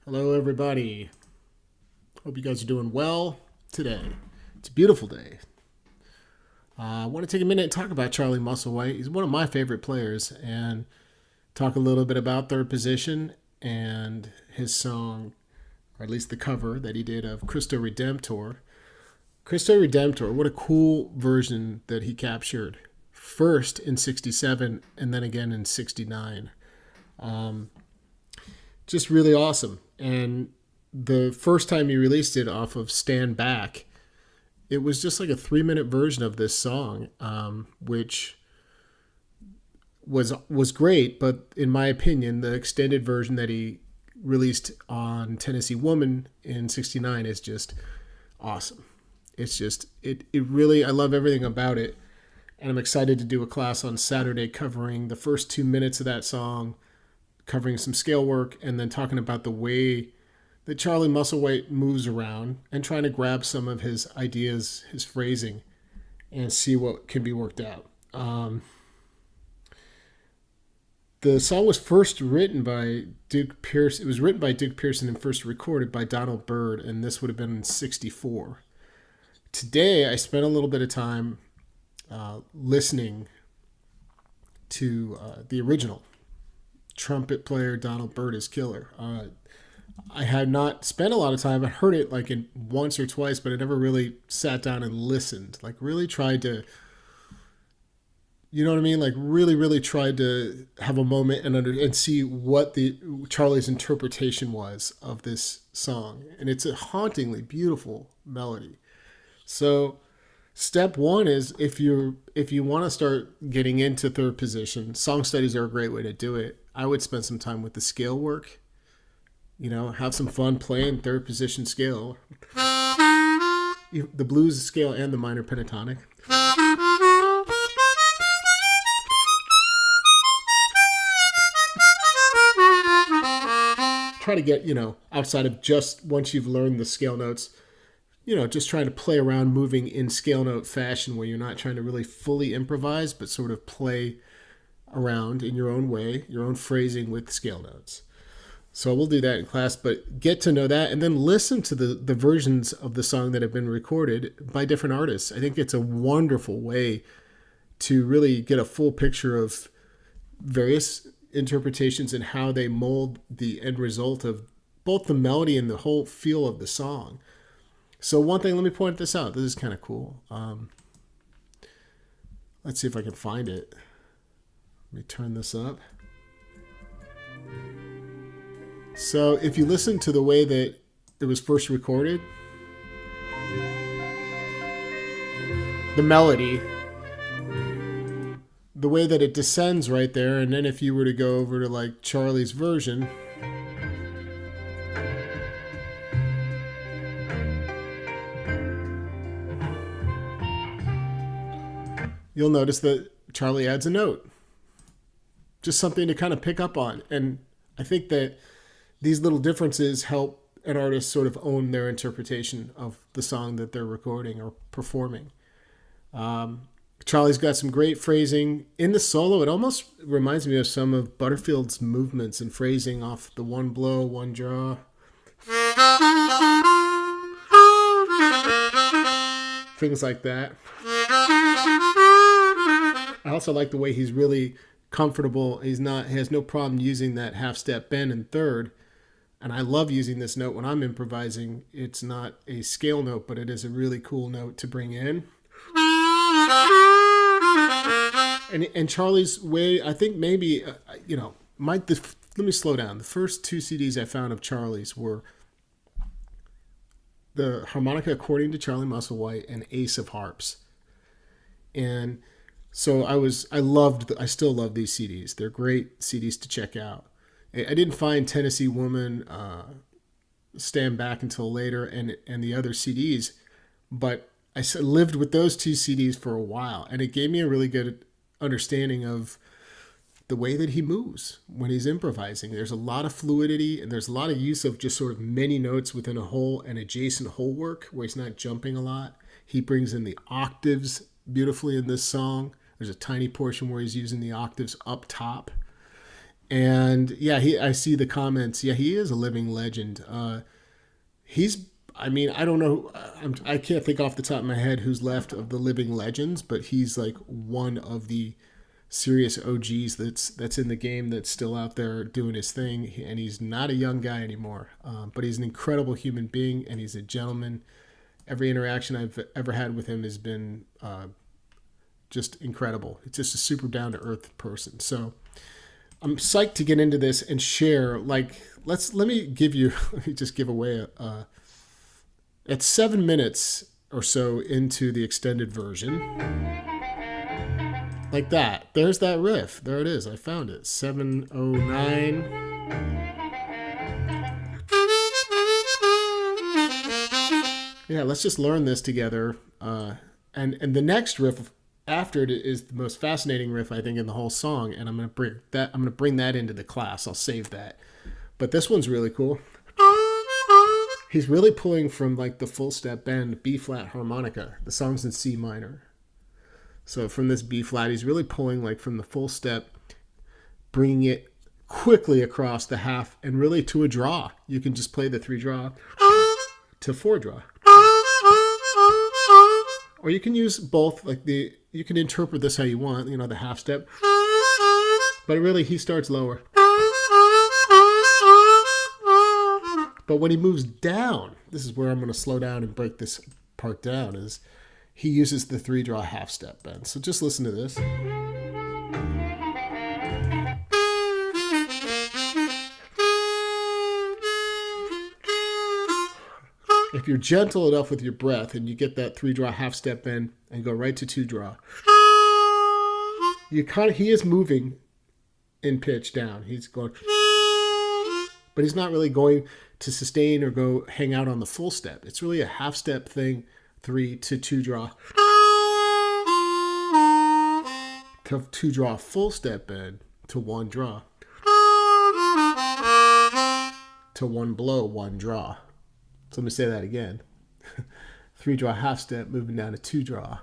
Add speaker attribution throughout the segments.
Speaker 1: Hello, everybody. Hope you guys are doing well today. It's a beautiful day. I want to take a minute and talk about Charlie Musselwhite. He's one of my favorite players, and talk a little bit about Third Position and his song, or at least the cover that he did of Christo Redemptor. Christo Redemptor, what a cool version that he captured. First in 67 and then again in 69. Just really awesome. And the first time he released it off of Stand Back, it was just like a 3-minute version of this song, which was great. But in my opinion, the extended version that he released on Tennessee Woman in '69 is just awesome. It's just it really, I love everything about it, and I'm excited to do a class on Saturday covering the first 2 minutes of that song, covering some scale work, and then talking about the way that Charlie Musselwhite moves around and trying to grab some of his ideas, his phrasing, and see what can be worked out. The song was first written by Duke Pierce. It was written by Duke Pearson and first recorded by Donald Byrd, and this would have been in '64. Today, I spent a little bit of time listening to the original. Trumpet player Donald Byrd is killer. I had not spent a lot of time. I heard it like in once or twice, but I never really sat down and listened. Like really tried to, you know what I mean? Like really tried to have a moment and see what the Charlie's interpretation was of this song. And it's a hauntingly beautiful melody. So step one is if you want to start getting into Third Position, song studies are a great way to do it. I would spend some time with the scale work. You know, have some fun playing Third Position scale. The blues scale and the minor pentatonic. Try to get, outside of just once you've learned the scale notes, just trying to play around moving in scale note fashion where you're not trying to really fully improvise, but sort of play around in your own way, your own phrasing with scale notes. So we'll do that in class, but get to know that and then listen to the versions of the song that have been recorded by different artists. I think it's a wonderful way to really get a full picture of various interpretations and how they mold the end result of both the melody and the whole feel of the song. So one thing, let me point this out. This is kind of cool. Let's see if I can find it. Let me turn this up. So if you listen to the way that it was first recorded, the melody, the way that it descends right there, and then if you were to go over to like Charlie's version, you'll notice that Charlie adds a note. Just something to kind of pick up on. And I think that these little differences help an artist sort of own their interpretation of the song that they're recording or performing. Charlie's got some great phrasing. In the solo, it almost reminds me of some of Butterfield's movements and phrasing off the one blow, one draw. Things like that. I also like the way he's really comfortable. He has no problem using that half step bend in third. And I love using this note when I'm improvising. It's not a scale note, but it is a really cool note to bring in. And Charlie's way, I think maybe, let me slow down. The first two CDs I found of Charlie's were the Harmonica According to Charlie Musselwhite and Ace of Harps. And so I still love these CDs. They're great CDs to check out. I didn't find Tennessee Woman, Stand Back until later, and the other CDs, but I lived with those two CDs for a while, and it gave me a really good understanding of the way that he moves when he's improvising. There's a lot of fluidity, and there's a lot of use of just sort of many notes within a whole and adjacent whole work where he's not jumping a lot. He brings in the octaves beautifully in this song. There's a tiny portion where he's using the octaves up top. And yeah, I see the comments. Yeah, he is a living legend. He's I mean, I don't know. I can't think off the top of my head who's left of the living legends, but he's like one of the serious OGs that's in the game that's still out there doing his thing. And he's not a young guy anymore, but he's an incredible human being, and he's a gentleman. Every interaction I've ever had with him has been just incredible. It's just a super down to earth person. So I'm psyched to get into this and share. Like, let me give you let me just give away at 7 minutes or so into the extended version, like that. There's that riff. There it is. I found it. 709. Yeah, let's just learn this together. And the next riff after it is the most fascinating riff I think in the whole song, and I'm gonna bring that into the class. I'll save that. But this one's really cool. He's really pulling from like the full step bend B flat harmonica. The song's in C minor. So from this B flat, he's really pulling like from the full step, bringing it quickly across the half and really to a draw. You can just play the 3 draw to 4 draw. Or you can use both, like you can interpret this how you want, the half step. But really he starts lower. But when he moves down, this is where I'm going to slow down and break this part down, is he uses the 3 draw half step bend. So just listen to this. If you're gentle enough with your breath and you get that 3 draw half step bend and go right to 2 draw, he is moving in pitch down. He's going, but he's not really going to sustain or go hang out on the full step. It's really a half step thing, 3 to 2 draw. To 2 draw full step bend to 1 draw. To 1 blow, 1 draw. So let me say that again. 3 draw half step, moving down to 2 draw.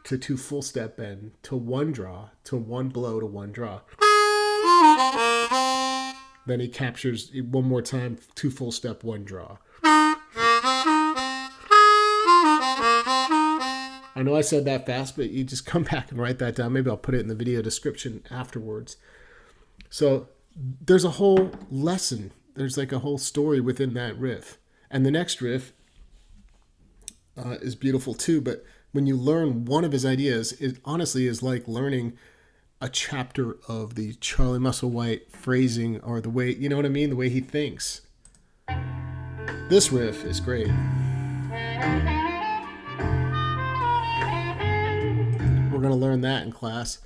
Speaker 1: To 2 full step bend to 1 draw, to 1 blow to 1 draw. Then he captures one more time, 2 full step, 1 draw. I know I said that fast, but you just come back and write that down. Maybe I'll put it in the video description afterwards. So there's a whole lesson. There's like a whole story within that riff. And the next riff is beautiful too, but when you learn one of his ideas, it honestly is like learning a chapter of the Charlie Musselwhite phrasing, or the way, you know what I mean? The way he thinks. This riff is great. We're going to learn that in class.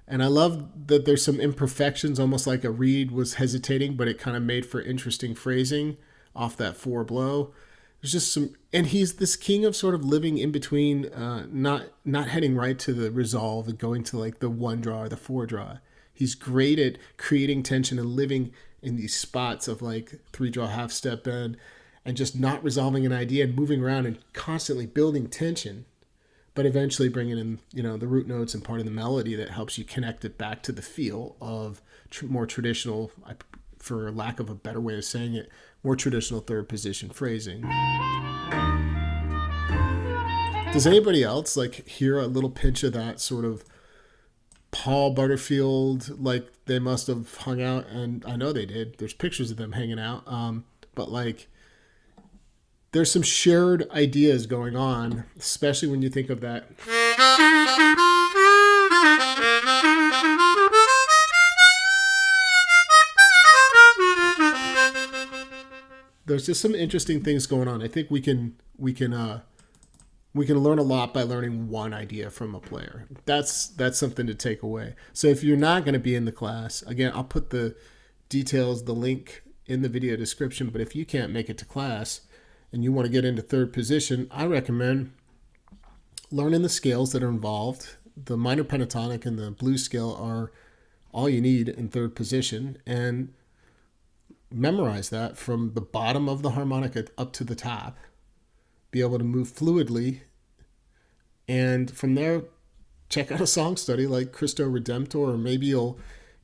Speaker 1: And I love that there's some imperfections, almost like a reed was hesitating, but it kind of made for interesting phrasing off that 4 blow. There's just some, and he's this king of sort of living in between, not heading right to the resolve and going to like the 1 draw or the 4 draw. He's great at creating tension and living in these spots of like 3 draw half step bend and just not resolving an idea and moving around and constantly building tension, but eventually bringing in, the root notes and part of the melody that helps you connect it back to the feel of more traditional, for lack of a better way of saying it, more traditional 3rd position phrasing. Does anybody else like hear a little pinch of that sort of Paul Butterfield, like they must have hung out, and I know they did. There's pictures of them hanging out. But like there's some shared ideas going on, especially when you think of that. There's just some interesting things going on. I think we can learn a lot by learning one idea from a player. That's something to take away. So if you're not going to be in the class, again, I'll put the details, the link in the video description. But if you can't make it to class and you want to get into 3rd position, I recommend learning the scales that are involved. The minor pentatonic and the blues scale are all you need in 3rd position, and memorize that from the bottom of the harmonica up to the top. Be able to move fluidly, and from there check out a song study like Christo Redemptor, or maybe you'll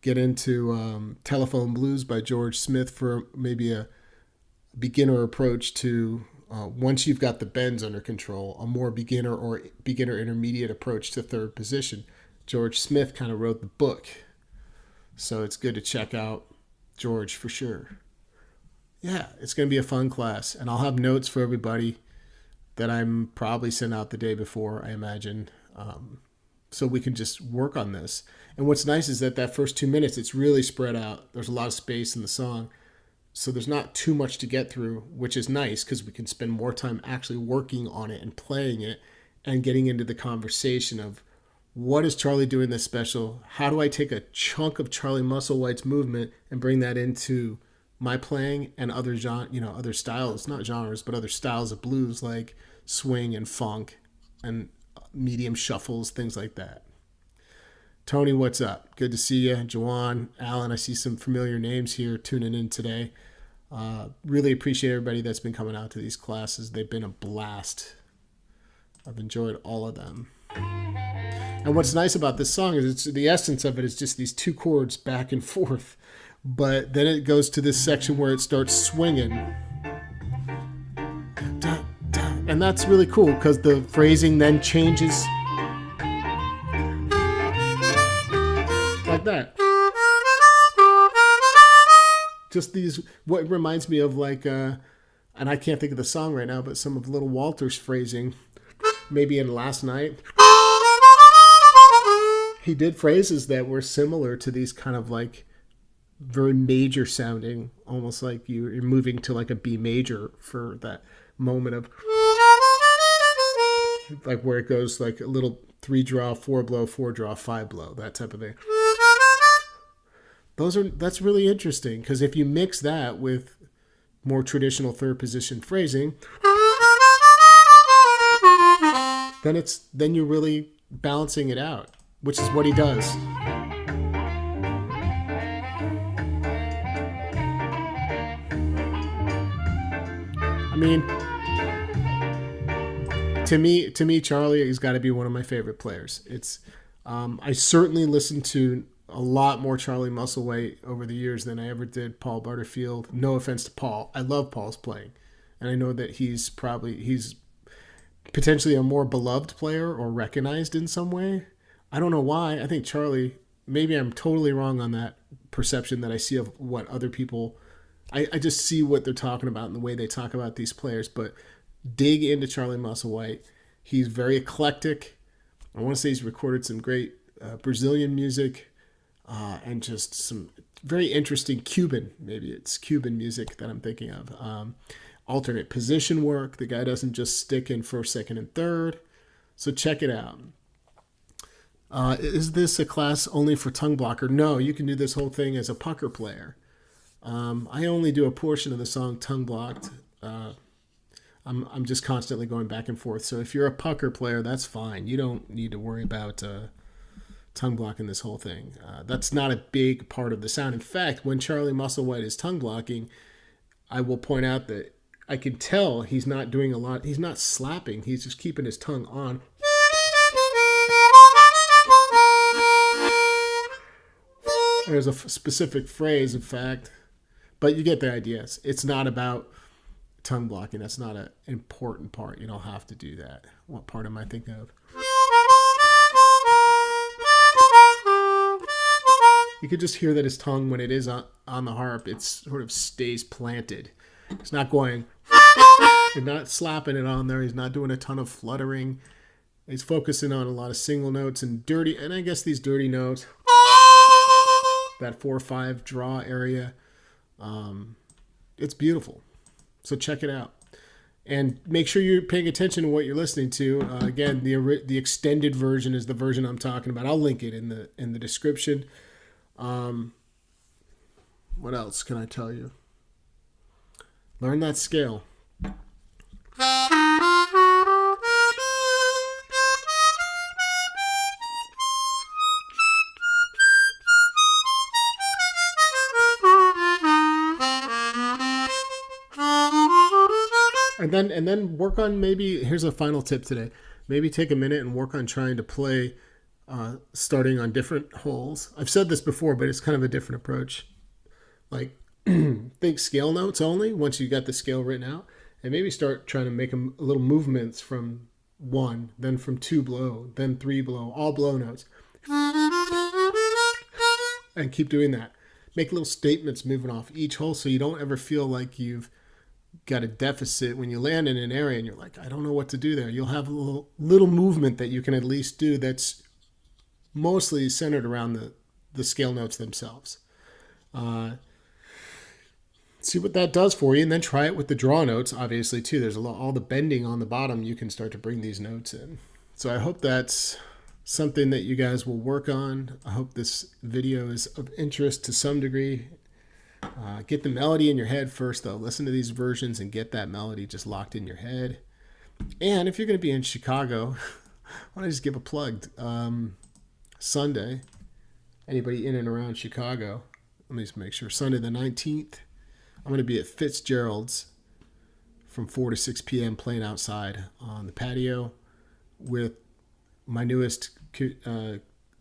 Speaker 1: get into Telephone Blues by George Smith for maybe a beginner approach to, once you've got the bends under control, a more beginner or beginner intermediate approach to third position. George Smith kind of wrote the book, so it's good to check out George for sure. Yeah, it's going to be a fun class, and I'll have notes for everybody that I'm probably sent out the day before, I imagine, so we can just work on this. And what's nice is that first 2 minutes, it's really spread out. There's a lot of space in the song, so there's not too much to get through, which is nice because we can spend more time actually working on it and playing it and getting into the conversation of what is Charlie doing this special? How do I take a chunk of Charlie Musselwhite's movement and bring that into my playing and other other styles, not genres, but other styles of blues like swing and funk and medium shuffles, things like that. Tony, what's up? Good to see you. Jawan, Alan, I see some familiar names here tuning in today. Really appreciate everybody that's been coming out to these classes. They've been a blast. I've enjoyed all of them. And what's nice about this song is the essence of it is just these two chords back and forth. But then it goes to this section where it starts swinging. And that's really cool because the phrasing then changes like that. Just these, what reminds me of like, and I can't think of the song right now, but some of Little Walter's phrasing, maybe in Last Night. He did phrases that were similar to these kind of like very major sounding, almost like you're moving to like a B major for that moment of like where it goes like a little 3 draw, 4 blow, 4 draw, 5 blow, that type of thing. That's really interesting because if you mix that with more traditional third position phrasing, then you're really balancing it out, which is what he does. I mean, to me, Charlie has got to be one of my favorite players. I certainly listened to a lot more Charlie Musselwhite over the years than I ever did Paul Butterfield. No offense to Paul. I love Paul's playing. And I know that he's potentially a more beloved player or recognized in some way. I don't know why. I think Charlie, maybe I'm totally wrong on that perception that I see of what other people, I just see what they're talking about and the way they talk about these players. But dig into Charlie Musselwhite. He's very eclectic. I want to say he's recorded some great Brazilian music and just some very interesting Cuban, maybe it's Cuban music that I'm thinking of. Alternate position work. The guy doesn't just stick in first, second, and third. So check it out. Is this a class only for tongue blocker? No, you can do this whole thing as a pucker player. I only do a portion of the song tongue blocked. I'm just constantly going back and forth. So if you're a pucker player, that's fine. You don't need to worry about tongue blocking this whole thing. That's not a big part of the sound. In fact, when Charlie Musselwhite is tongue blocking, I will point out that I can tell he's not doing a lot. He's not slapping. He's just keeping his tongue on. There's a specific phrase, in fact, but you get the idea. It's not about tongue blocking. That's not an important part. You don't have to do that. What part am I thinking of? You could just hear that his tongue, when it is on the harp, it sort of stays planted. It's not going, he's not slapping it on there. He's not doing a ton of fluttering. He's focusing on a lot of single notes and I guess these dirty notes, that 4/5 draw area. It's beautiful. So check it out. And make sure you're paying attention to what you're listening to. Again, the extended version is the version I'm talking about. I'll link it in the description. What else can I tell you? Learn that scale. And then work on, maybe here's a final tip today. Maybe take a minute and work on trying to play starting on different holes. I've said this before, but it's kind of a different approach. Like, think scale notes only once you got the scale written out, and maybe start trying to make them little movements from one, then from two blow, then three blow, all blow notes, and keep doing that. Make little statements moving off each hole so you don't ever feel like you've got a deficit when you land in an area and you're like, I don't know what to do there. You'll have a little movement that you can at least do that's mostly centered around the scale notes themselves. See what that does for you, and then try it with the draw notes, obviously, too. There's all the bending on the bottom. You can start to bring these notes in. So I hope that's something that you guys will work on. I hope this video is of interest to some degree. Get the melody in your head first, though. Listen to these versions and get that melody just locked in your head. And if you're going to be in Chicago, why don't I just give a plug? Sunday, anybody in and around Chicago, let me just make sure. Sunday the 19th, I'm going to be at Fitzgerald's from 4 to 6 p.m. playing outside on the patio with my newest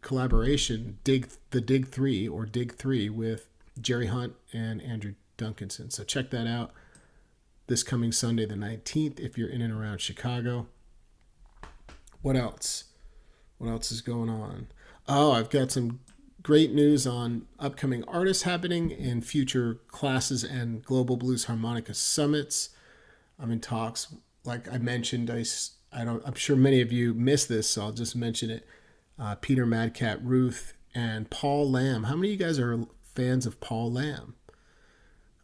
Speaker 1: collaboration, Dig 3 with Jerry Hunt and Andrew Duncanson. So check that out this coming Sunday the 19th if you're in and around Chicago. What else? What else is going on? Oh, I've got some great news on upcoming artists happening in future classes and Global Blues Harmonica Summits. I'm in talks, like I mentioned. I'm sure many of you missed this, so I'll just mention it. Peter Madcat Ruth and Paul Lamb. How many of you guys are fans of Paul Lamb?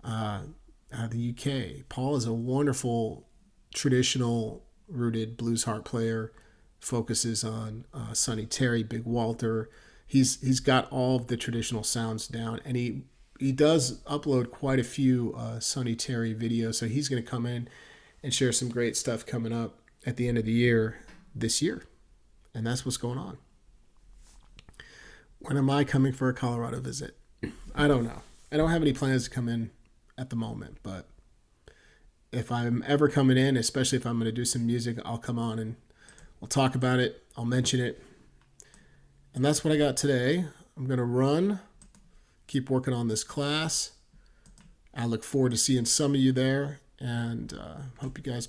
Speaker 1: Out of the UK. Paul is a wonderful traditional rooted blues harp player. Focuses on Sonny Terry, Big Walter. He's got all of the traditional sounds down, and he does upload quite a few Sonny Terry videos. So he's going to come in and share some great stuff coming up at the end of the year this year, and that's what's going on. When am I coming for a Colorado visit? I don't know. I don't have any plans to come in at the moment, but if I'm ever coming in, especially if I'm going to do some music, I'll come on and we'll talk about it. I'll mention it. And that's what I got today. I'm going to run, keep working on this class. I look forward to seeing some of you there, and hope you guys